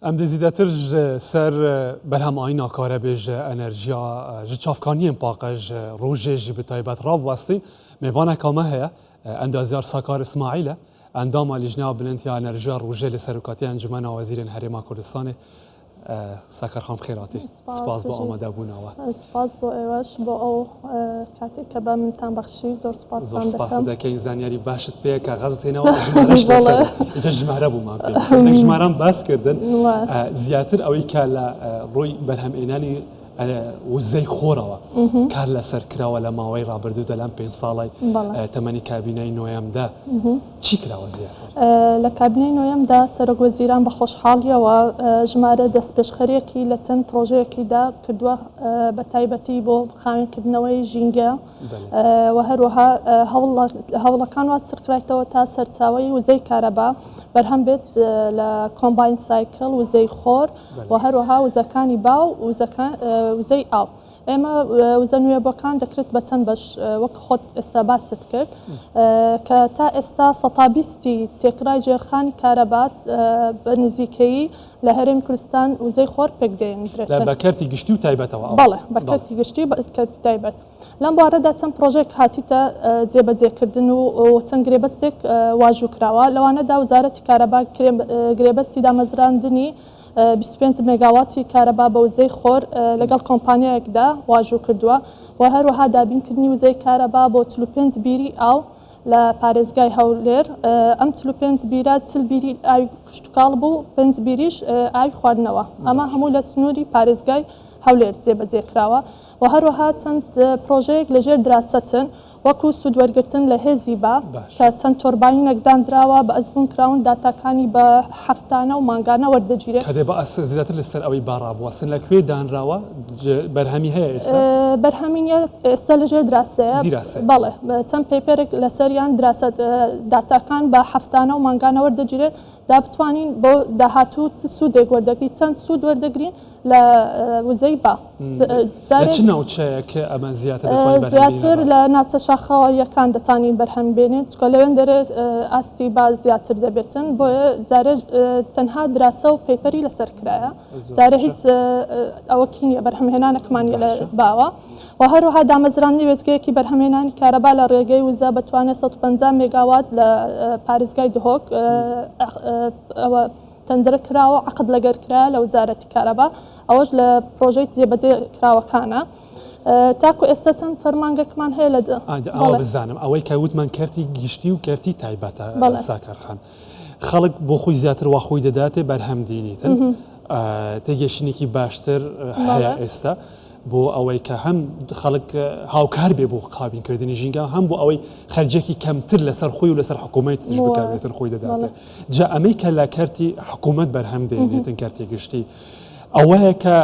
ام دزیدتر سر برهم آینا کاره بیج انرژیا جچافکانی پاکج روزه جی بتایبت راب واسطی میوانه کامه هیا اندازیار ساکار اسماعیل اندام لیجنیا بلندیا انرژیا روزه لسرکاتی انجمن وزیر حریم کردستان ساکر خام خیراتی سپاس با آماده بوناوه سپاس با ایواش با او کاتی که با من تام بخشی زور سپاس دکه زنیاری باشد پی که غزت هنا و جمعرش لسر اینجا جمعره بوم پی سندک جمعرم بس کردن زیاتر اوی که روی برهم اینانی وزي خوروا كارلا سركرا ولا ماوي رابردو دلم بين صالي تمني كابيني نويم دا چی کرا وزياته لكابيني نويم دا سرق وزيران بخوش حاليا وجمارة دست بشخريكي لتن بروجيكي دا كدوا بتايبتي بو خاين كدنوي جينجا وهروها هولا كانوا سركرايتو تا سرتاوي وزي كهرباء برهم بيت لكومباين سايكل وزي خور وهروها وزكاني باو وزي آب اما وزنوية بوكان دكرت بتن باش وقت خود استباست کرد که تا استا سطابيستي تقرأ جرخاني كهرباء بنزيكي لهرم كردستان وزي خور بقدين لا بكرتي قشتي وتايبت بله بكرتي قشتي بكرتي تايبت لم بارد تم بروجيكت هاتيتا زيبا كردن وتنقريبستك واجو كراوا لو انا دا وزارة كهرباء قريبستي دا مزراندني 25 ميجاواتي كهرباء بوزي خور لقال كومبانيا يكدا واجو كردوا وهروها دابين كدني وزي كهرباء بو 35 بيري او لباريزگای هولر ام 35 بيرا تل بيري اي كشتقال بو 5 بيريش اي خواردنوا اما همو لسنوري باريزگای هولر زيبا كراوا وهروها تند بروجيك لجير دراستن وەکو سوودوەرگرتن لە هێزیبا کە چەند تۆرباینێک دانراوە بە ئەزبوون کراون داتاکانی بە هەفتانە و مانگانە وەردەگیرێت کە بە ئەس زیاتر لەسەر ئەوەی باڕابوەسن لەکوێ دانراوە بەرهەمی هەیە ئێستا بەرهەمینە ئێستا لەژێر دراسەیە بەڵێ چەند پێپەرێک لەسەریان دراسە داتاکان بە هەفتانە و مانگانە وەردەگیرێت دا بتوانین بۆ داهاتوو سوودێک وەردەگرین چەند سوود وەردەگرین لە وزەی با چ ناوچەیەکە ئەمە زیاتر لە ناوچە شاخەوەیەکان دەتوانین بەرهەم بێنێت چکە لەوێن دەرێ ئاستی با زیاتر دەبێتن بۆیە جارە تەنها دراسە و پێپەری لەسەر کرایە جارە هیچ ئەوەکی نییە بەرهەمهێنانەکمانە لە باوە و هەروەها دامەزرانی وێستگەیەکی بەرهەمهێنانی کارەبا لە ڕێگەی وزە بەتوانێت 150 مێگاوات لە پارێزگای دهۆک ئەوە تەندرە کراوە عقد لەگەرکرا لە وزارەتی کارەبا ئەوەش لە پرۆژەی جێبەجێ کراوەکانە تاکو ئێستا چەند فەرمانگەکمان هەیە لە ئەوە بزانم ئەوەی کە وتمان کەرتی گشتی و کەرتی تایبەتە ساکارخان خەڵک بۆ خۆی زیاتر وا خۆی دەداتێ بەرهەم دێنیتن تێگەشتنێکی باشتر هەیە ئێستا بۆ ئەوەی کە هەم خەڵک هاوکار بێ بۆ قابینکردنی ژینگە هەم بۆ ئەوەی خەرجێکی کەمتر لەسەر خۆی و لەسەر حکوومەتیش بکاتن خۆی دەداتێ جا ئەمەی کە لە کەرتی حکوومەت بەرهەم دێنێتن کەرتی گشتی ئەوەیە کە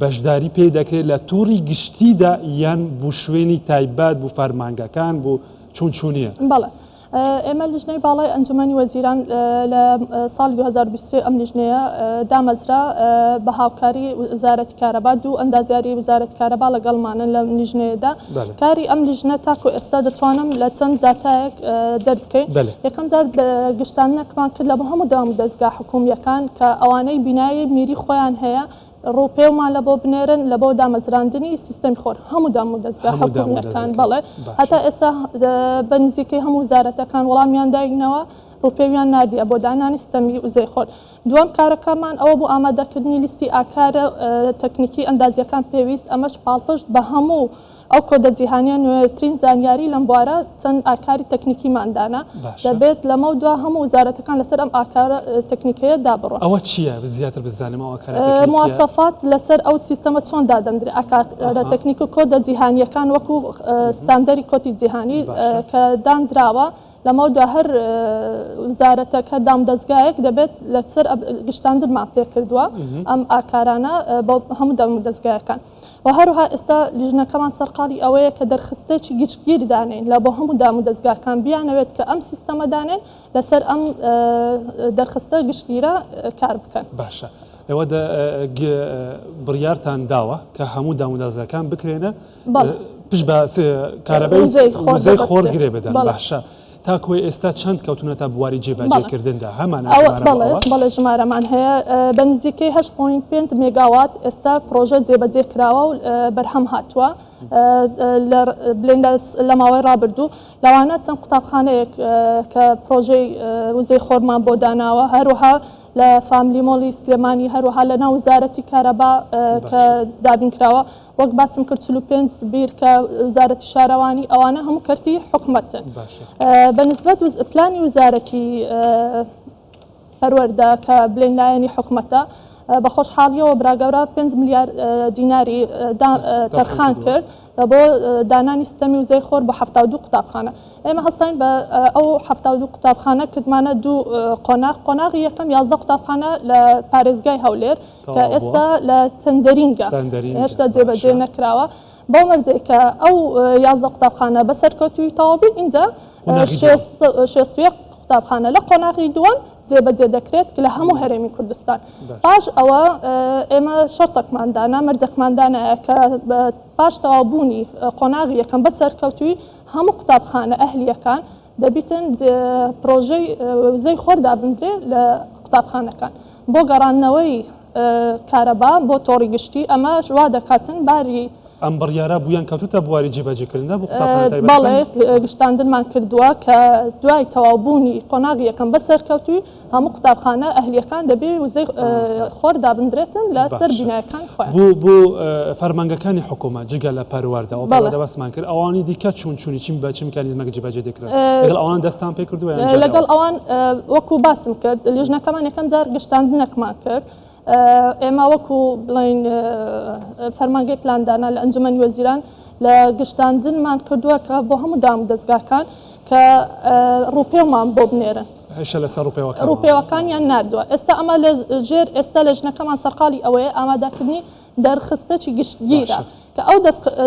بەشداری پێ دەکرێت لە تووڕی گشتیدا یان بوو شوێنی تایبەت بوو فەرمانگەکان بوو چونچونیە بەڵێ ئێمە لیژنەی باڵای ئەنجومەنی وەزیران لە ساڵی 2023 ئەم لیژنەیە دامەزرا بە هاوکاری وزارەتی کارەبا دوو ئەندازیاری وزارەتی کارەبا لەگەڵمانن لە لیژنەیەدا کاری ئەم لیژنە تاکو ئێستا دەتوانم لە چەند داتایەک دەربکەیت یەکەم جار گشتانەکمان کرد لە بۆ هەموو دام دەستگا حکوومیەکان کە ئەوانەی بینایی میری خۆیان هەیە ڕوپێومان لە بۆ بنێرن لە بۆ دامەزراندنی سیستەمی خۆر هەموو دام و دەستگا حکوومیەکان بەڵێ هەتا ئێستا بە نزیکەی هەموو وزارەتەکان وەڵامیان داینەوە ڕوپێویان نادیە بۆ دانانی سیستەمی وزەی خۆر دووەم کارەکەمان ئەوە بوو ئامادەکردنی لیستی ئاکارە تەکنیکی ئەندازیەکان پێویست ئەمەش پاڵپشت بە هەموو ئەو کۆدە جیهانیان نوێترین زانیاری لەم بوارە چەند ئاکاری تەکنیکیماندانە دەبێت لەمە دوا هەموو وزارەتەکان لەسەر ئەم ئاکارە تەکنیکەیە دابڕۆ ئەوە چییە زیاتر بزانم مواسەفات لەسەر ئەو سیستەمە چۆن دادەندرێ ئاکارە تەکنیک و کۆدە جیهانیەکان وەکو ستاندەری کۆتی جیهانی کە دانراوە لەمە دو هەر وزارەتەکە دام دەستگایەک دەبێت لەسەر گشتاندنمان پێ کردووە ئەم ئاکارانە بۆ هەموو دام دەستگایەکان و هەروها ئێستا لیژنەکەمان سەرقاڵی ئەوەیە کە دەرخستێکی گشتگیری دانین لە بۆ هەموو دام و دەستگاکان بیانەوێت کە ئەم سیستەمە دانێن لەسەر ئەم دەرخستە گشتگیرە کار بکەن باشە ئێوە بڕیارتان داوە کە هەموو دام و دەستگاکان بکرێنە پشت بە کارەبای وزەی خۆر گرێ بدەن باشە تاکۆی ئێستا چەند کەوتونەتە بواری جێبەجێکردندا هەمان بەڵێ ژمارەمان هەیە بە نزیکەی 8.5 مێگاوات ئێستا پرۆژە جێبەجێ کراوە و بەرهەم هاتووە بڵێن لە ماوەی ڕابردوو لەوانە چەند قوتابخانەیەک کە پرۆژەی وزەی خۆرمان بۆ داناوە هەروەها لە فامیلی مۆڵی سلێمانی هەروەها لە ناو وزارەتی کارەبا کە دابینکراوە وەک باسم کرد 45 بیر کە وزارەتی شارەوانی ئەوانە هەموو کەرتی حکومەتن بەنسبەت پلانی وزارەتی پەروەردە کە بڵێن لایەنی حکومەتە بە خۆشحاڵیەوە براگەورە 5 ملیار دیناری تەرخان کرد بۆ دانانی سیستەمی وزەی خۆر بە 72 قوتابخانە ئێمە هەستین بە ئەو 72 قوتابخانە کردمانە دوو قۆناغی یەکەم 11 قوتابخانە لە پارێزگای هەولێر کە ئێستا لە تەندەرینگە هێشتا جێبەجێ نەکراوە بۆ مەرجەی کە ئەو 11 قوتابخانە بەسەرکەوتووی تەواوبی اینجا 61 قوتابخانە لە قۆناغی دووەم جێبەجێ دەکرێت کە لە هەموو هەرێمی کوردستان پاش ئەوە ئێمە شەرتێکماندانە مەرجەکماندانەیە کە پاش تەواوبوونی قۆناغی یەکەم بەسەرکەوتووی هەموو قوتابخانە ئەهلیەکان دەبیتن پرۆژەی وزەی خۆر دابدرێ لە قوتابخانەکان بۆ گەڕاندنەوەی کارەبا بۆ تۆڕی گشتی ئەمە وا دەکاتن باری ئەم بڕیارە بوویان کەوتوتە بواری جێبەجێکردندا بۆ بەڵێ گشتاندنمان کردووە کە دوای تەواوبوونی قۆناغی یەکەم بەسەرکەوتووی هەموو قوتابخانە ئەهلیەکان دەبێ وزەی خۆر دابدرێتن لە سەر بینایەکان خۆیان بۆ فەرمانگەکانی حکوومەت جگە لە پەروەردەوە دەبەستمان کرد ئەوانی دیکە چون چیم بە چ میکانیزمێک جێبەجێ دەکرێت لەگەڵ ئەوان دەستان پێ کردووە لەگەڵ ئەوان وەکو باسم کرد لیژنەکەمان یەکەم جار گشتاندنەکمان کرد ئێمە وەکو بڵین فەرمانگەی پلاندانا لە ئەنجومەنی وەزیران لە گشتاندنمان کردووە کە بۆ هەموو دام دەستگاکان کە ڕوپێومان بۆ بنێرن ڕوپێوەکانیان نردووە ئێستا ئەمە لە ژێر ئێستا لە ژنەکەمان سەرقاڵی ئەوەیە ئامادەکردنی دەرخستەی گشتگیرە کە ئەو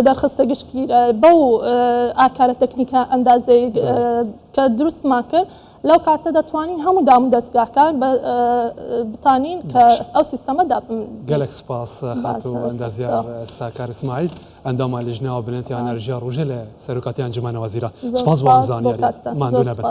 دەرخستە گشتگیرە بەو ئاکارە تەکنیکە ئەندازەی کە دروستمان کرد لەو کاتە دەتوانین هەموو دام دەستگاکان بتانین کە ئەو سیستەمە گەلێک سپاس خاتو ئەندازیار ساکار ئیسماعیل ئەندامان لیژنەوە بنێتی ئەنەرژیا ڕۆژێ لە سەرۆکاتی ئەنجومەنە وەزیران سپاس بۆ ئازانیاری ماندوو نەبن.